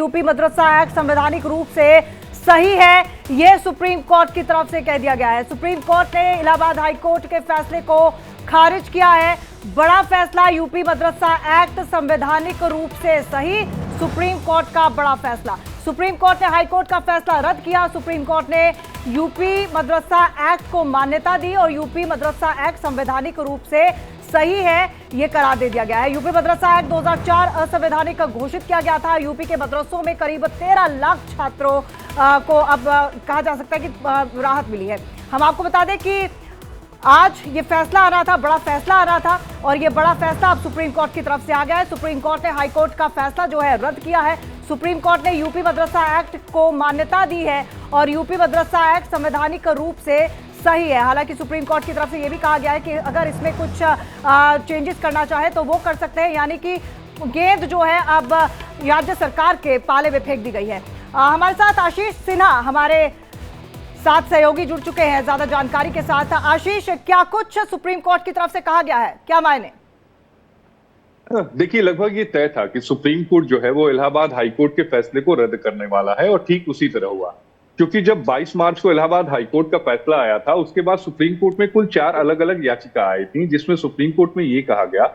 UP मदरसा act संवैधानिक रूप से सही है, ये सुप्रीम कोर्ट की तरफ से कह दिया गया है। सुप्रीम कोर्ट ने इलाहाबाद हाई कोर्ट के फैसले को खारिज किया है। बड़ा फैसला, यूपी मदरसा एक्ट संवैधानिक रूप से सही, सुप्रीम कोर्ट का बड़ा फैसला। सुप्रीम कोर्ट ने हाई कोर्ट का फैसला रद्द किया। सुप्रीम कोर्ट ने यूपी मदरसा एक्ट को मान्यता दी और यूपी मदरसा एक्ट संवैधानिक रूप से सही है, ये करार दे दिया गया है। यूपी मदरसा एक्ट 2004 असंवैधानिक घोषित किया गया था। यूपी के मदरसों में करीब 13 लाख छात्रों को अब कहा जा सकता है कि राहत मिली है। हम आपको बता दें कि आज ये फैसला आ रहा था, बड़ा फैसला आ रहा था और ये बड़ा फैसला अब सुप्रीम कोर्ट की तरफ से आ गया है। सुप्रीम कोर्ट ने हाई कोर्ट का फैसला जो है रद्द किया है। सुप्रीम कोर्ट ने यूपी मदरसा एक्ट को मान्यता दी है और यूपी मदरसा एक्ट संवैधानिक रूप से सही है। हालांकि सुप्रीम कोर्ट की तरफ से ये भी कहा गया है कि अगर इसमें कुछ चेंजेस करना चाहे तो वो कर सकते हैं, यानी कि गेंद जो है अब राज्य सरकार के पाले में फेंक दी गई है। हमारे साथ आशीष सिन्हा हमारे साथ सहयोगी जुड़ चुके हैं ज्यादा जानकारी के साथ। आशीष, क्या कुछ सुप्रीम कोर्ट की तरफ से कहा गया है, क्या मायने? देखिए, लगभग ये तय था कि सुप्रीम कोर्ट जो है वो इलाहाबाद हाई कोर्ट के फैसले को रद्द करने वाला है और ठीक उसी तरह हुआ। क्योंकि जब 22 मार्च को इलाहाबाद हाई कोर्ट का फैसला आया था, उसके बाद सुप्रीम कोर्ट में कुल 4 अलग अलग याचिका आई थी, जिसमें सुप्रीम कोर्ट में ये कहा गया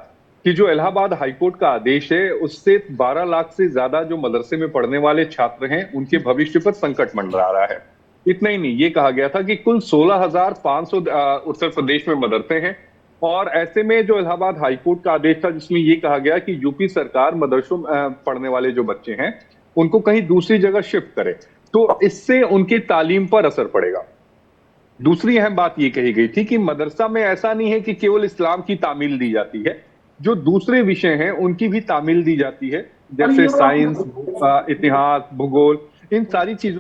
कि जो इलाहाबाद हाई कोर्ट का आदेश है उससे 12 लाख से ज्यादा जो मदरसे में पढ़ने वाले छात्र हैं उनके भविष्य पर संकट मंडरा रहा है। इतना ही नहीं, ये कहा गया था कि कुल 16,500 उत्तर प्रदेश में मदरसे हैं और ऐसे में जो इलाहाबाद हाई कोर्ट का आदेश था जिसमें ये कहा गया कि यूपी सरकार मदरसों पढ़ने वाले जो बच्चे हैं उनको कहीं दूसरी जगह शिफ्ट करे, तो इससे उनकी तालीम पर असर पड़ेगा। दूसरी अहम बात ये कही गई थी कि मदरसा में ऐसा नहीं है कि केवल इस्लाम की तामील दी जाती है, जो दूसरे विषय हैं उनकी भी तामील दी जाती है, जैसे साइंस, इतिहास, भूगोल, इन सारी चीजों।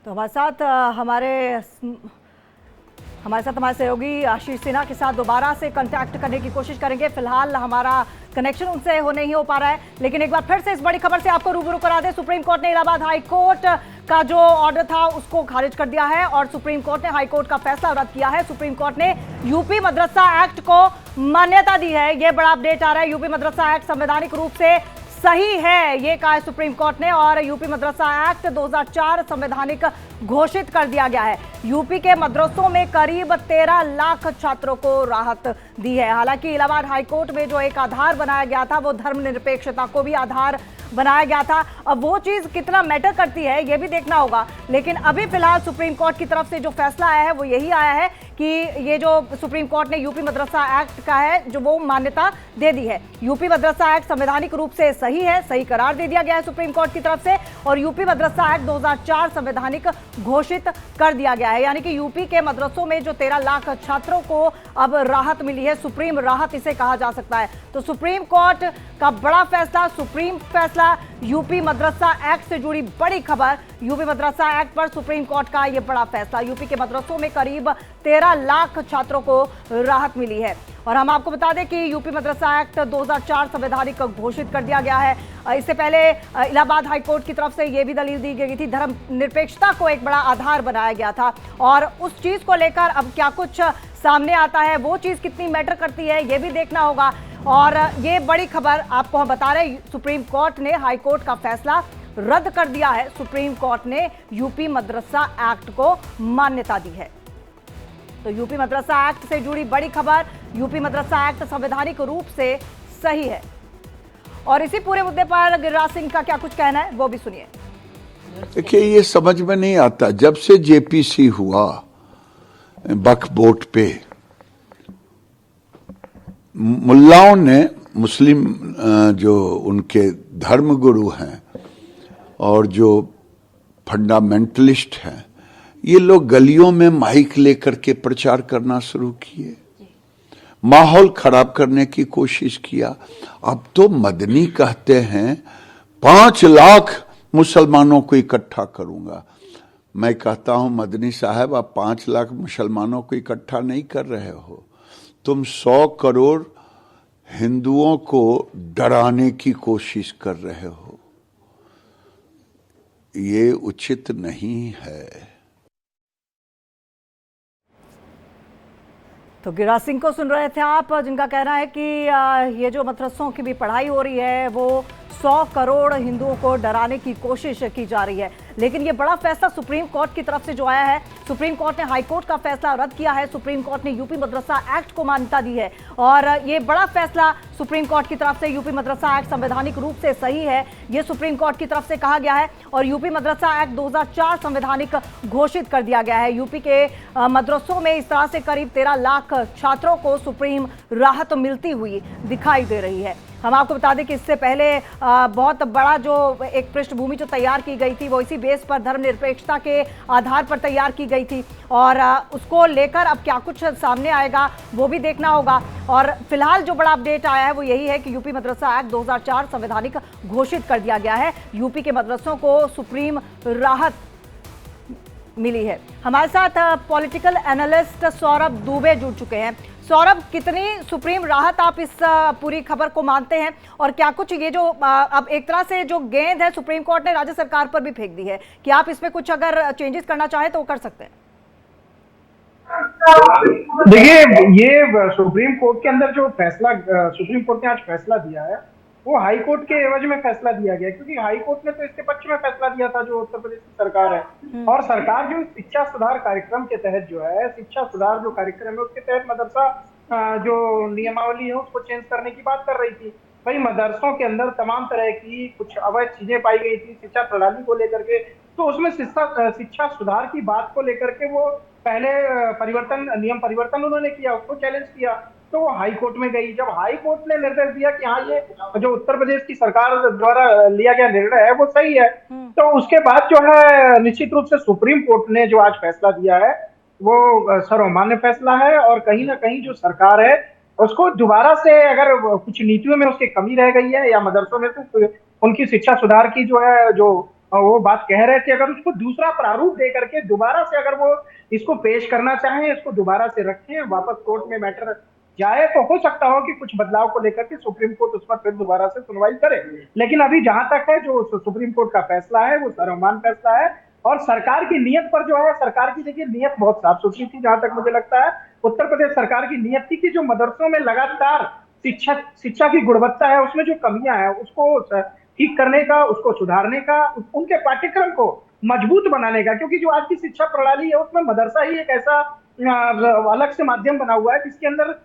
तो हमारे साथ हमारे सहयोगी आशीष सिन्हा के साथ दोबारा से कांटेक्ट करने की कोशिश करेंगे। फिलहाल हमारा कनेक्शन उनसे नहीं हो पा रहा है, लेकिन एक बार फिर से इस बड़ी खबर से आपको रूबरू करा दें। सुप्रीम कोर्ट ने इलाहाबाद हाई कोर्ट का जो ऑर्डर था उसको खारिज कर दिया है और सुप्रीम कोर्ट ने हाई कोर्ट का फैसला रद्द किया है। सुप्रीम कोर्ट ने यूपी मदरसा एक्ट को मान्यता दी है। यह बड़ा अपडेट आ रहा है। यूपी मदरसा एक्ट संवैधानिक रूप से सही है, ये कहा है सुप्रीम कोर्ट ने और यूपी मदरसा एक्ट 2004 संवैधानिक घोषित कर दिया गया है। यूपी के मदरसों में करीब 13 लाख छात्रों को राहत दी है। हालांकि इलाहाबाद हाईकोर्ट में जो एक आधार बनाया गया था वो धर्मनिरपेक्षता को भी आधार बनाया गया था। अब वो चीज कितना मैटर करती है ये भी देखना होगा, लेकिन अभी फिलहाल सुप्रीम कोर्ट की तरफ से जो फैसला आया है वो यही आया है कि ये जो सुप्रीम कोर्ट ने यूपी मदरसा एक्ट का है जो वो मान्यता दे दी है। यूपी मदरसा एक्ट संवैधानिक रूप से सही है, सही करार दे दिया गया है सुप्रीम कोर्ट की तरफ से और यूपी मदरसा एक्ट 2004 संवैधानिक घोषित कर दिया गया है। यानी कि यूपी के मदरसों में जो 13 लाख छात्रों को अब राहत मिली है, सुप्रीम राहत इसे कहा जा सकता है। तो सुप्रीम कोर्ट का बड़ा फैसला, सुप्रीम फैसला, यूपी मदरसा एक्ट से जुड़ी बड़ी खबर, यूपी मदरसा एक्ट पर सुप्रीम कोर्ट का यह बड़ा फैसला। यूपी के मदरसों में करीब 13 लाख छात्रों को राहत मिली है। और हम आपको बता दें कि यूपी मदरसा एक्ट 2004 संवैधानिक घोषित कर दिया गया है। इससे पहले इलाहाबाद हाईकोर्ट की तरफ से यह भी दलील दी गई थी, धर्मनिरपेक्षता को एक बड़ा आधार बनाया गया था और उस चीज को लेकर अब क्या कुछ सामने आता है, वो चीज कितनी मैटर करती है ये भी देखना होगा। और ये बड़ी खबर आपको हम बता रहे हैं, सुप्रीम कोर्ट ने हाई कोर्ट का फैसला रद्द कर दिया है। सुप्रीम कोर्ट ने यूपी मदरसा एक्ट को मान्यता दी है। तो यूपी मदरसा एक्ट से जुड़ी बड़ी खबर, यूपी मदरसा एक्ट संवैधानिक रूप से सही है। और इसी पूरे मुद्दे पर गिरिराज सिंह का क्या कुछ कहना है वो भी सुनिए। देखिए, ये समझ में नहीं आता, जब से जेपीसी हुआ बख बोट पे, मुल्लाओं ने, मुस्लिम जो उनके धर्मगुरु हैं और जो फंडामेंटलिस्ट हैं, ये लोग गलियों में माइक लेकर के प्रचार करना शुरू किए, माहौल खराब करने की कोशिश किया। अब तो मदनी कहते हैं 5 लाख मुसलमानों को इकट्ठा करूंगा। मैं कहता हूं मदनी साहब, आप 5 लाख मुसलमानों को इकट्ठा नहीं कर रहे हो, तुम 100 करोड़ हिंदुओं को डराने की कोशिश कर रहे हो। ये उचित नहीं है। तो गिरिराज सिंह को सुन रहे थे आप, जिनका कहना है कि ये जो मदरसों की भी पढ़ाई हो रही है वो 100 करोड़ हिंदुओं को डराने की कोशिश की जा रही है। लेकिन ये बड़ा फैसला सुप्रीम कोर्ट की तरफ से जो आया है, सुप्रीम कोर्ट ने हाई कोर्ट का फैसला रद्द किया है। सुप्रीम कोर्ट ने यूपी मदरसा एक्ट को मान्यता दी है और ये बड़ा फैसला सुप्रीम कोर्ट की तरफ से, यूपी मदरसा एक्ट संवैधानिक रूप से सही है, ये सुप्रीम कोर्ट की तरफ से कहा गया है। और यूपी मदरसा एक्ट 2004 संवैधानिक घोषित कर दिया गया है। यूपी के मदरसों में इस तरह से करीब 13 लाख छात्रों को सुप्रीम राहत मिलती हुई दिखाई दे रही है। हम आपको बता दें कि इससे पहले बहुत बड़ा जो एक पृष्ठभूमि जो तैयार की गई थी वो इसी बेस पर धर्मनिरपेक्षता के आधार पर तैयार की गई थी और उसको लेकर अब क्या कुछ सामने आएगा वो भी देखना होगा। और फिलहाल जो बड़ा अपडेट आया है वो यही है कि यूपी मदरसा एक्ट 2004 संवैधानिक घोषित कर दिया गया है। यूपी के मदरसों को सुप्रीम राहत मिली है। हमारे साथ पॉलिटिकल एनालिस्ट सौरभ दुबे जुड़ चुके हैं। सौरभ, कितनी सुप्रीम राहत आप इस पूरी खबर को मानते हैं और क्या कुछ ये जो अब एक तरह से जो गेंद है सुप्रीम कोर्ट ने राज्य सरकार पर भी फेंक दी है कि आप इसमें कुछ अगर चेंजेस करना चाहें तो वो कर सकते हैं? देखिए, ये सुप्रीम कोर्ट के अंदर जो फैसला सुप्रीम कोर्ट ने आज फैसला दिया है वो हाई कोर्ट के एवज में फैसला दिया गया, क्योंकि हाई कोर्ट ने तो इसके पक्ष में फैसला दिया था जो उत्तर प्रदेश की सरकार है। और सरकार जो शिक्षा सुधार कार्यक्रम के तहत जो है, शिक्षा सुधार जो कार्यक्रम है उसके तहत मदरसा जो नियमावली है उसको चेंज करने की बात कर रही थी। भाई, मदरसों के अंदर तमाम तरह की कुछ अवैध चीजें पाई गई थी शिक्षा प्रणाली को लेकर के, तो उसमें शिक्षा सुधार की बात को लेकर के वो पहले नियम परिवर्तन उन्होंने किया, उसको चैलेंज किया, तो वो हाई कोर्ट में गई। जब हाई कोर्ट ने निर्देश दिया कि हाँ ये जो उत्तर प्रदेश की सरकार द्वारा लिया गया निर्णय है वो सही है, तो उसके बाद जो है निश्चित रूप से सुप्रीम कोर्ट ने जो आज फैसला दिया है वो सर्वमान्य फैसला है। और कहीं ना कहीं जो सरकार है उसको दोबारा से अगर कुछ नीतियों में उसकी कमी रह गई है या मदरसों में तो उनकी शिक्षा सुधार की जो है जो वो बात कह रहे थे, अगर उसको दूसरा प्रारूप दे करके दोबारा से अगर वो इसको पेश करना चाहें, इसको दोबारा से रखें, वापस कोर्ट में मैटर जाए, तो हो सकता हो कि कुछ बदलाव को लेकर के सुप्रीम कोर्ट उस पर फिर दोबारा से सुनवाई करे। लेकिन अभी जहां तक है जो सुप्रीम कोर्ट का फैसला है वो सर्वमान्य फैसला है। और सरकार की नीयत पर जो है, सरकार की देखिए नीयत बहुत साफ सुथरी थी। जहां तक मुझे लगता है उत्तर प्रदेश सरकार की नीयत थी कि जो मदरसों में लगातार शिक्षा की गुणवत्ता है उसमें जो कमियां है उसको ठीक करने का, उसको सुधारने का, उनके पाठ्यक्रम को मजबूत बनाने का, क्योंकि जो आज की शिक्षा प्रणाली है उसमें मदरसा ही एक ऐसा अलग से माध्यम बना हुआ है जिसके अंदर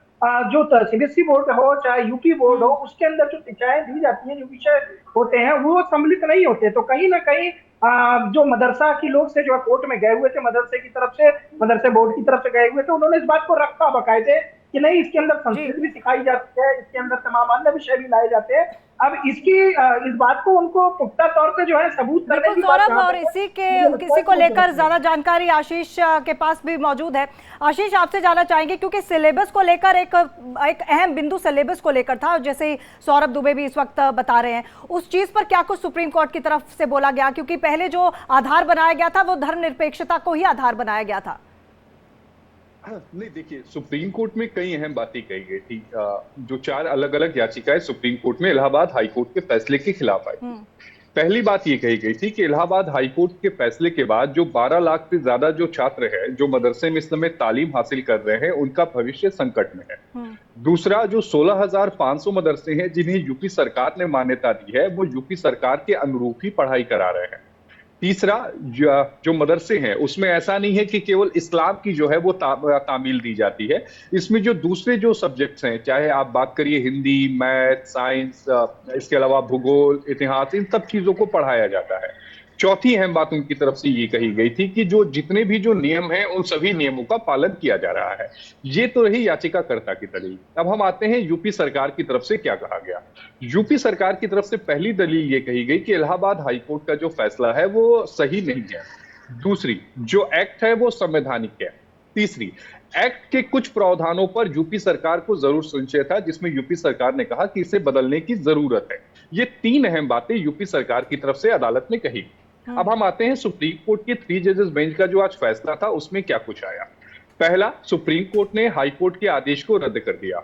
जो सीबीएसई बोर्ड हो चाहे यूपी बोर्ड हो उसके अंदर जो शिक्षाएं दी जाती हैं, जो विषय होते हैं वो सम्मिलित नहीं होते। तो कहीं ना कहीं जो मदरसा की लोग से जो कोर्ट में गए हुए थे, मदरसे की तरफ से, मदरसे बोर्ड की तरफ से गए हुए थे, उन्होंने इस बात को रखा बकायदे कि नहीं इसके अंदर संस्कृत भी सिखाई जाती है, इसके अंदर तमाम अन्य विषय भी लाए जाते हैं। अब इस बात को उनको पुख्ता तौर पे जो है सबूत करने की बात। और किसी को लेकर ज्यादा जानकारी आशीष के पास भी मौजूद है। आशीष, आपसे जानना चाहेंगे क्योंकि सिलेबस को लेकर एक अहम बिंदु सिलेबस को लेकर था, जैसे सौरभ दुबे भी इस वक्त बता रहे हैं, उस चीज पर क्या कुछ सुप्रीम कोर्ट की तरफ से बोला गया? क्योंकि पहले जो आधार बनाया गया था वो धर्मनिरपेक्षता को ही आधार बनाया गया था। नहीं, देखिए, सुप्रीम कोर्ट में कई अहम बातें कही गई थी। जो 4 अलग अलग याचिकाएं सुप्रीम कोर्ट में इलाहाबाद हाई कोर्ट के फैसले के खिलाफ आई। पहली बात ये कही गई थी कि इलाहाबाद हाई कोर्ट के फैसले के बाद जो 12 लाख से ज्यादा जो छात्र हैं जो मदरसे में इस समय तालीम हासिल कर रहे हैं उनका भविष्य संकट में है। दूसरा, जो 16,500 मदरसे हैं जिन्हें यूपी सरकार ने मान्यता दी है वो यूपी सरकार के अनुरूप ही पढ़ाई करा रहे हैं। तीसरा, जो मदरसे हैं उसमें ऐसा नहीं है कि केवल इस्लाम की जो है वो तामील दी जाती है, इसमें जो दूसरे जो सब्जेक्ट्स हैं, चाहे आप बात करिए हिंदी, मैथ, साइंस, इसके अलावा भूगोल, इतिहास, इन सब चीजों को पढ़ाया जाता है। चौथी अहम बात उनकी तरफ से ये कही गई थी कि जो जितने भी जो नियम हैं उन सभी नियमों का पालन किया जा रहा है। ये तो रही याचिकाकर्ता की दलील। अब हम आते हैं यूपी सरकार की तरफ से क्या कहा गया। यूपी सरकार की तरफ से पहली दलील ये कही गई कि इलाहाबाद हाई कोर्ट का जो फैसला है वो सही नहीं है। दूसरी, जो एक्ट है वो संवैधानिक है। तीसरी, एक्ट के कुछ प्रावधानों पर यूपी सरकार को जरूर संशय था जिसमें यूपी सरकार ने कहा कि इसे बदलने की जरूरत है। ये 3 अहम बातें यूपी सरकार की तरफ से अदालत ने कही। अब हम आते हैं सुप्रीम कोर्ट के 3 जजेस बेंच का जो आज फैसला था उसमें क्या कुछ आया। पहला, सुप्रीम कोर्ट ने हाई कोर्ट के आदेश को रद्द कर दिया।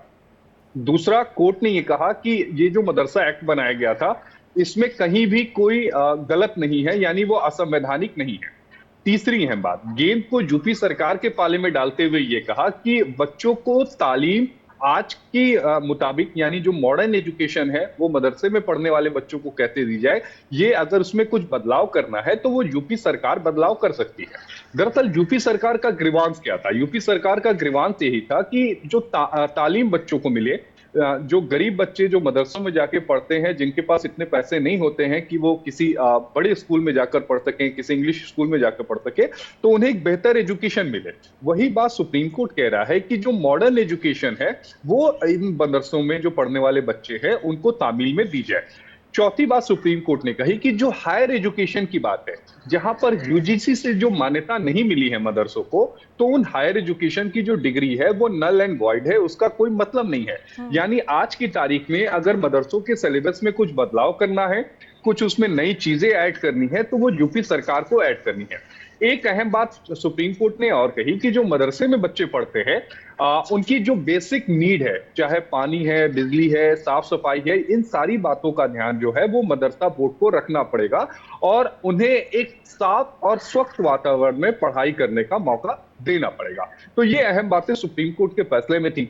दूसरा, कोर्ट ने यह कहा कि ये जो मदरसा एक्ट बनाया गया था इसमें कहीं भी कोई गलत नहीं है, यानी वो असंवैधानिक नहीं है। तीसरी अहम बात, गेंद को यूपी सरकार के पाले में डालते हुए ये कहा कि बच्चों को तालीम आज की मुताबिक, यानी जो मॉडर्न एजुकेशन है वो मदरसे में पढ़ने वाले बच्चों को कहते दी जाए। ये अगर उसमें कुछ बदलाव करना है तो वो यूपी सरकार बदलाव कर सकती है। दरअसल यूपी सरकार का ग्रीवांस क्या था? यूपी सरकार का ग्रीवांस यही था कि जो तालीम बच्चों को मिले, जो गरीब बच्चे जो मदरसों में जाके पढ़ते हैं, जिनके पास इतने पैसे नहीं होते हैं कि वो किसी बड़े स्कूल में जाकर पढ़ सकें, किसी इंग्लिश स्कूल में जाकर पढ़ सके, तो उन्हें एक बेहतर एजुकेशन मिले। वही बात सुप्रीम कोर्ट कह रहा है कि जो मॉडर्न एजुकेशन है वो इन मदरसों में जो पढ़ने वाले बच्चे हैं उनको तामील में दी जाए। चौथी बात सुप्रीम कोर्ट ने कही कि जो हायर एजुकेशन की बात है, जहां पर यूजीसी से जो मान्यता नहीं मिली है मदरसों को, तो उन हायर एजुकेशन की जो डिग्री है वो नल एंड वॉइड है, उसका कोई मतलब नहीं है। यानी आज की तारीख में अगर मदरसों के सिलेबस में कुछ बदलाव करना है, कुछ उसमें नई चीजें ऐड करनी है, तो वो यूपी सरकार को ऐड करनी है। एक अहम बात सुप्रीम कोर्ट ने और कही कि जो मदरसे में बच्चे पढ़ते हैं उनकी जो बेसिक नीड है, चाहे पानी है, बिजली है, साफ सफाई है, इन सारी बातों का ध्यान जो है वो मदरसा बोर्ड को रखना पड़ेगा और उन्हें एक साफ और स्वच्छ वातावरण में पढ़ाई करने का मौका देना पड़ेगा। तो ये अहम बातें सुप्रीम कोर्ट के फैसले में थी।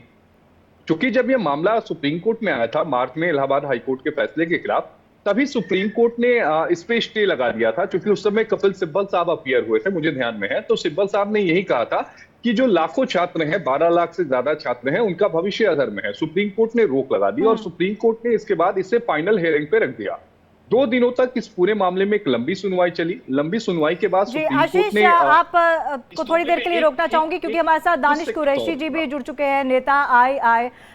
क्योंकि जब ये मामला सुप्रीम कोर्ट में आया था मार्च में इलाहाबाद हाईकोर्ट के फैसले के खिलाफ, तभी सुप्रीम कोर्ट ने इस पे स्टे लगा दिया था। क्योंकि उस समय कपिल सिब्बल साहब अपीयर हुए थे, मुझे ध्यान में है, तो सिब्बल साहब ने यही कहा था कि जो लाखों छात्र हैं, 12 लाख से ज्यादा छात्र हैं, उनका भविष्य अधर में है। सुप्रीम कोर्ट ने रोक लगा दी और सुप्रीम कोर्ट ने इसके बाद इसे फाइनल हियरिंग पे रख दिया। 2 दिनों तक इस पूरे मामले में एक लंबी सुनवाई चली। लंबी सुनवाई के बाद जी सुप्रीम आशीष, कोर्ट ने आप को थोड़ी देर के लिए रोकना चाहूंगी क्योंकि हमारे साथ दानिश कुरैशी जी भी जुड़ चुके हैं, नेता आई